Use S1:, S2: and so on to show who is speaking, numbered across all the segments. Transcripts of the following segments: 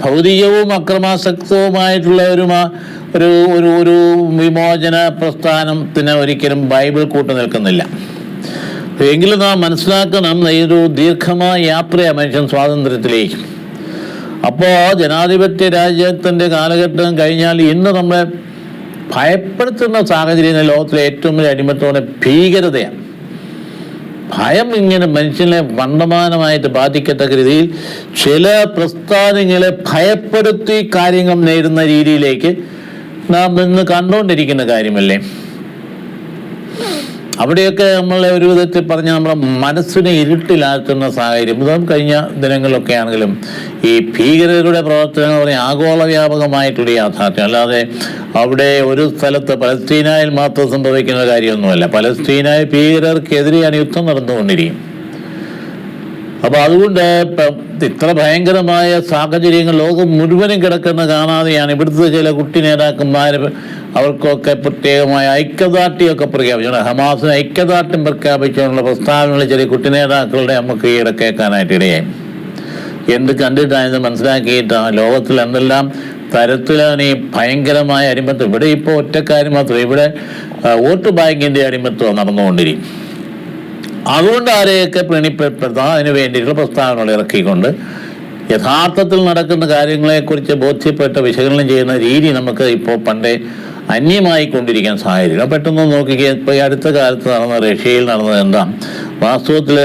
S1: ഭൗതികവും അക്രമാസക്തവുമായിട്ടുള്ള ഒരു ഒരു ഒരു വിമോചന പ്രസ്ഥാനത്തിന് ഒരിക്കലും ബൈബിൾ കൂട്ടു നിൽക്കുന്നില്ല. എങ്കിലും നാം മനസ്സിലാക്കണം, ഒരു ദീർഘമായ യാത്രയാണ് മനുഷ്യൻ സ്വാതന്ത്ര്യത്തിലേക്ക്. അപ്പോൾ ജനാധിപത്യ രാജ്യത്തിൻ്റെ കാലഘട്ടം കഴിഞ്ഞാൽ ഇന്ന് നമ്മളെ ഭയപ്പെടുത്തുന്ന സാഹചര്യം ലോകത്തിലെ ഏറ്റവും വലിയ അടിമത്തോടെ ഭീകരതയാണ്. ഭയം ഇങ്ങനെ മനുഷ്യനെ വണ്ടമാനമായിട്ട് ബാധിക്കത്തക്ക രീതിയിൽ ചില പ്രസ്ഥാനങ്ങളെ ഭയപ്പെടുത്തി കാര്യങ്ങൾ നേടുന്ന രീതിയിലേക്ക് നാം ഇന്ന് കണ്ടുകൊണ്ടിരിക്കുന്ന കാര്യമല്ലേ. അവിടെയൊക്കെ നമ്മളെ ഒരു വിധത്തിൽ പറഞ്ഞാൽ നമ്മളെ മനസ്സിനെ ഇരുട്ടിലാക്കുന്ന സാഹചര്യം ഇതും കഴിഞ്ഞ ദിനങ്ങളിലൊക്കെ ആണെങ്കിലും ഈ ഭീകരരുടെ പ്രവർത്തനങ്ങൾ പറഞ്ഞാൽ ആഗോള വ്യാപകമായിട്ടുള്ള യാഥാർത്ഥ്യം, അല്ലാതെ അവിടെ ഒരു സ്ഥലത്ത് പലസ്തീനായിൽ മാത്രം സംഭവിക്കുന്ന കാര്യമൊന്നുമല്ല. പലസ്തീനായ ഭീകരർക്കെതിരെയാണ് യുദ്ധം നടന്നുകൊണ്ടിരിക്കും. അപ്പോൾ അതുകൊണ്ട് ഇത്ര ഭയങ്കരമായ സാഹചര്യങ്ങൾ ലോകം മുഴുവനും കിടക്കുന്ന കാണാതെയാണ് ഇവിടുത്തെ ചില കുട്ടി നേതാക്കന്മാർ അവർക്കൊക്കെ പ്രത്യേകമായ ഐക്യദാർഢ്യമൊക്കെ പ്രഖ്യാപിച്ചു. ഹമാസിന് ഐക്യദാർഢ്യം പ്രഖ്യാപിച്ചുള്ള പ്രസ്താവനകൾ ചില കുട്ടി നേതാക്കളുടെ നമുക്ക് ഈയിടെ കേൾക്കാനായിട്ട് ഇടയായി. എന്ത് കണ്ടിട്ടാണെന്ന് മനസ്സിലാക്കിയിട്ടാണ് ലോകത്തിൽ എന്തെല്ലാം തരത്തിലാണ് ഈ ഭയങ്കരമായ അടിമത്വം. ഇവിടെ ഇപ്പോൾ ഒറ്റക്കാര്യം മാത്രം, ഇവിടെ വോട്ട് ബാങ്കിൻ്റെ അടിമത്വം നടന്നുകൊണ്ടിരിക്കും. അതുകൊണ്ട് ആരെയൊക്കെ പ്രീണിപ്പെടുത്താം അതിന് വേണ്ടിയിട്ടുള്ള പ്രസ്താവനകൾ ഇറക്കിക്കൊണ്ട് യഥാർത്ഥത്തിൽ നടക്കുന്ന കാര്യങ്ങളെക്കുറിച്ച് ബോധ്യപ്പെട്ട വിശകലനം ചെയ്യുന്ന രീതി നമുക്ക് ഇപ്പോൾ പണ്ടേ അന്യമായിക്കൊണ്ടിരിക്കാൻ സാഹചര്യം. പെട്ടെന്ന് നോക്കിക്കുക, ഇപ്പോൾ ഈ അടുത്ത കാലത്ത് റഷ്യയിൽ നടന്നത് എന്താ? വാസ്തവത്തിൽ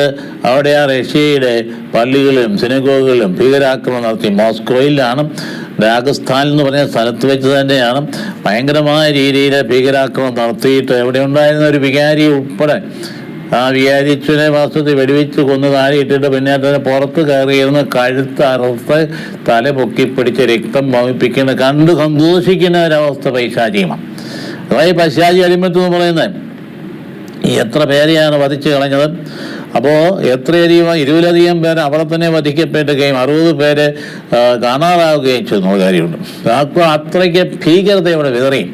S1: അവിടെ ആ റഷ്യയുടെ പള്ളികളും സിനഗോഗുകളും ഭീകരാക്രമണം നടത്തി. മോസ്കോയിലാണ്, രാജസ്ഥാനിൽ എന്ന് പറഞ്ഞ സ്ഥലത്ത് വെച്ച് തന്നെയാണ് ഭയങ്കരമായ രീതിയിൽ ഭീകരാക്രമണം നടത്തിയിട്ട് എവിടെ ഉണ്ടായിരുന്ന ഒരു വികാരി ഉൾപ്പെടെ ആ വികാരിച്ചനെ വാസ്തവത്തിൽ വെടിവെച്ച് കൊന്ന് താഴെ ഇട്ടിട്ട് പിന്നെ അതിനെ പുറത്ത് കയറിയിരുന്ന് കഴുത്ത് അറുത്ത് തല പൊക്കിപ്പിടിച്ച് രക്തം വമിപ്പിക്കുന്ന കണ്ട് സന്തോഷിക്കുന്ന ഒരവസ്ഥ പൈശാചികമാണ്. അതായത് പൈശാചി അടിമത്വം എന്ന് പറയുന്നത് എത്ര പേരെയാണ് വധിച്ചു കളഞ്ഞത്. അപ്പോൾ എത്രയധികം 20-ലധികം പേര് അവിടെ തന്നെ വധിക്കപ്പെടുകയും 60 പേര് കാണാതാവുകയും ചെയ്യുന്ന കാര്യമുണ്ട്. അപ്പോൾ അത്രയ്ക്ക് ഭീകരത ഇവിടെ വിതറിയും.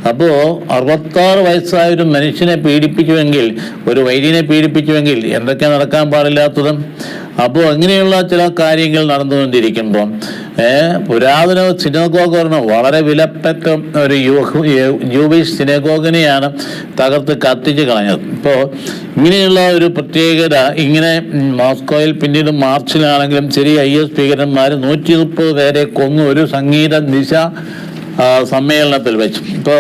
S1: അപ്പോൾ 66 വയസ്സായ ഒരു മനുഷ്യനെ പീഡിപ്പിക്കുമെങ്കിൽ, ഒരു വൈദ്യനെ പീഡിപ്പിക്കുമെങ്കിൽ എന്തൊക്കെ നടക്കാൻ പാടില്ലാത്തതും. അപ്പോൾ അങ്ങനെയുള്ള ചില കാര്യങ്ങൾ നടന്നുകൊണ്ടിരിക്കുമ്പോൾ പുരാതന സിനഗോഗ് വളരെ വിലപ്പെട്ട ഒരു ജൂബിഷ് സിനഗോഗിനെയാണ് തകർത്ത് കത്തിച്ച് കളഞ്ഞത്. ഇപ്പോൾ ഇങ്ങനെയുള്ള ഒരു പ്രത്യേകത ഇങ്ങനെ മോസ്കോയിൽ പിന്നീട് മാർച്ചിലാണെങ്കിലും ശരി IS ഭീകരന്മാർ 130 പേരെ കൊന്നു ഒരു സംഗീത ദിശ സമ്മേളനത്തിൽ വെച്ചു. ഇപ്പോൾ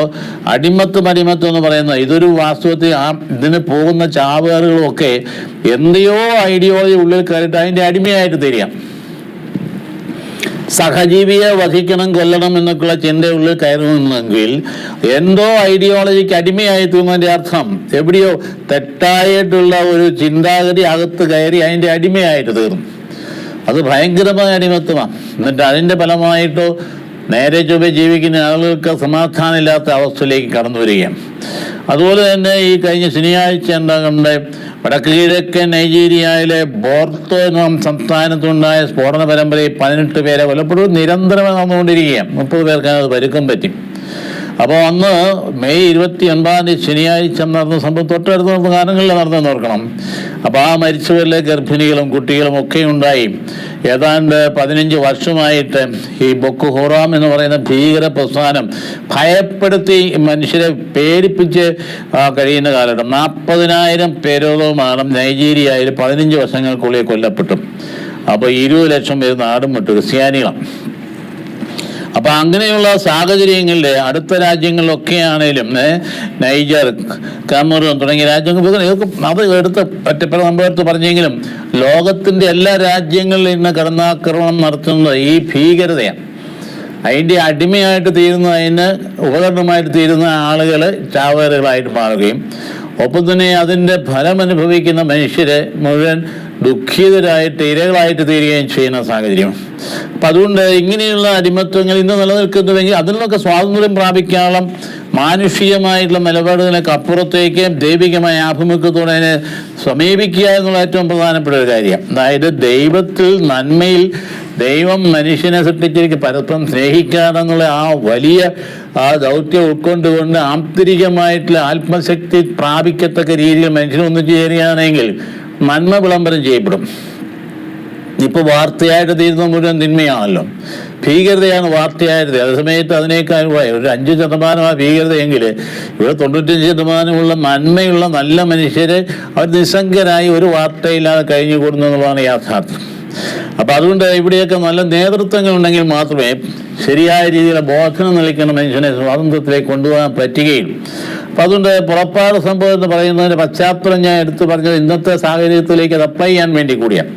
S1: അടിമത്വം എന്ന് പറയുന്നത് ഇതൊരു വാസ്തവത്തിൽ ഇതിന് പോകുന്ന ചാവേറുകളും ഒക്കെ എന്തെയോ ഐഡിയോളജി ഉള്ളിൽ കയറിയിട്ട് അതിൻ്റെ അടിമയായിട്ട് തരികയാണ്. സഹജീവിയെ വധിക്കണം, കൊല്ലണം എന്നൊക്കെയുള്ള ചിന്ത ഉള്ളിൽ കയറുന്നെങ്കിൽ എന്തോ ഐഡിയോളജിക്ക് അടിമയായി തീർന്നതിൻ്റെ അർത്ഥം എവിടെയോ തെറ്റായിട്ടുള്ള ഒരു ചിന്താഗതി അകത്ത് കയറി അതിൻ്റെ അടിമയായിട്ട് തീർന്നു. അത് ഭയങ്കരമായ അടിമത്വമാണ്. എന്നിട്ട് അതിൻ്റെ ഫലമായിട്ടോ നേരെ ചൊവ്വെ ജീവിക്കുന്ന ആളുകൾക്ക് സമാധാനമില്ലാത്ത അവസ്ഥയിലേക്ക് കടന്നു വരികയാണ്. അതുപോലെ തന്നെ ഈ കഴിഞ്ഞ ശനിയാഴ്ച ഉണ്ടാകേണ്ട വടക്ക് കിഴക്കൻ നൈജീരിയയിലെ ബോർത്തോ എന്ന സംസ്ഥാനത്തുണ്ടായ സ്ഫോടന പരമ്പരയിൽ 18 പേരെ കൊല്ലപ്പെടും നിരന്തരമായി നടന്നുകൊണ്ടിരിക്കുകയാണ്. 30 പേർക്ക് അത് പരുക്കം പറ്റി. അപ്പോൾ അന്ന് മെയ് 29 ശനിയാഴ്ച നടന്ന സംഭവം തൊട്ടടുത്ത് നടന്ന കാലങ്ങളിൽ നടന്നെന്ന് ഓർക്കണം. അപ്പോൾ ആ മരിച്ചവരിലെ ഗർഭിണികളും കുട്ടികളും ഒക്കെ ഉണ്ടായി. ഏതാണ്ട് 15 വർഷമായിട്ട് ഈ ബൊക്കോ ഹറാം എന്ന് പറയുന്ന ഭീകര പ്രസ്ഥാനം ഭയപ്പെടുത്തി മനുഷ്യരെ പേടിപ്പിച്ച് കഴിയുന്ന കാലഘട്ടം. 40,000 പേരോളമാണ് നൈജീരിയയിൽ 15 വർഷങ്ങൾക്കുള്ളിൽ കൊല്ലപ്പെട്ടു. അപ്പോൾ 20 ലക്ഷം പേര് നാടും വിട്ടു, ക്രിസ്ത്യാനികളാണ്. അപ്പം അങ്ങനെയുള്ള സാഹചര്യങ്ങളിൽ അടുത്ത രാജ്യങ്ങളിലൊക്കെ ആണെങ്കിലും നൈജർ, കമറൂൺ തുടങ്ങിയ രാജ്യങ്ങൾ അത് എടുത്ത് ഒറ്റപ്പെട്ട സംഭവത്ത് പറഞ്ഞെങ്കിലും ലോകത്തിൻ്റെ എല്ലാ രാജ്യങ്ങളിൽ നിന്ന് കടന്നാക്രമണം നടത്തുന്നത് ഈ ഭീകരതയാണ്. അതിൻ്റെ അടിമയായിട്ട് തീരുന്ന, അതിന് ഉപകരണമായിട്ട് തീരുന്ന ആളുകൾ ചാവേറുകളായിട്ട് മാറുകയും ഒപ്പം തന്നെ അതിൻ്റെ ഫലം അനുഭവിക്കുന്ന മനുഷ്യരെ മുഴുവൻ ദുഃഖിതരായിട്ട് ഇരകളായിട്ട് തീരുകയും ചെയ്യുന്ന സാഹചര്യം. അപ്പം അതുകൊണ്ട് ഇങ്ങനെയുള്ള അടിമത്വങ്ങൾ ഇന്ന് നിലനിൽക്കുന്നുവെങ്കിൽ അതിൽ നിന്നൊക്കെ സ്വാതന്ത്ര്യം പ്രാപിക്കാനുള്ള മാനുഷികമായിട്ടുള്ള നിലപാടുകളൊക്കെ അപ്പുറത്തേക്ക് ദൈവികമായ ആഭിമുഖ്യത്തോടെ അതിനെ സമീപിക്കുക എന്നുള്ള ഏറ്റവും പ്രധാനപ്പെട്ട ഒരു കാര്യം. അതായത് ദൈവത്തിൽ, നന്മയിൽ ദൈവം മനുഷ്യനെ സൃഷ്ടിച്ചിരിക്കും പരസ്പരം സ്നേഹിക്കാതെന്നുള്ള ആ വലിയ ദൗത്യം ഉൾക്കൊണ്ടുകൊണ്ട് ആന്തരികമായിട്ടുള്ള ആത്മശക്തി പ്രാപിക്കത്തക്ക രീതിയിൽ മനുഷ്യനെ ഒന്നു ചേരുകയാണെങ്കിൽ നന്മ വിളംബരം ചെയ്യപ്പെടും. ഇപ്പോൾ വാർത്തയായിട്ട് തീരുന്ന മുഴുവൻ തിന്മയാണല്ലോ. ഭീകരതയാണ് വാർത്തയായത്. അതേസമയത്ത് അതിനേക്കാൾ ഒരു 5% ഭീകരതയെങ്കിൽ ഇവിടെ 95% നന്മയുള്ള നല്ല മനുഷ്യർ അവർ നിസ്സംഗരായി ഒരു വാർത്തയില്ലാതെ കഴിഞ്ഞു കൂടുന്നു എന്നുള്ളതാണ് യാഥാർത്ഥ്യം. അപ്പം അതുകൊണ്ട് ഇവിടെയൊക്കെ നല്ല നേതൃത്വങ്ങൾ ഉണ്ടെങ്കിൽ മാത്രമേ ശരിയായ രീതിയിലുള്ള ബോധനം നൽകുന്ന മനുഷ്യനെ സ്വാതന്ത്ര്യത്തിലേക്ക് കൊണ്ടുപോകാൻ പറ്റുകയുള്ളൂ. അപ്പം അതുകൊണ്ട് പുറപ്പാട് സംഭവം എന്ന് പറയുന്നതിൻ്റെ പശ്ചാത്തലം ഞാൻ എടുത്തു പറഞ്ഞത് ഇന്നത്തെ സാഹചര്യത്തിലേക്ക് അത് അപ്ലൈ ചെയ്യാൻ വേണ്ടി കൂടിയാണ്.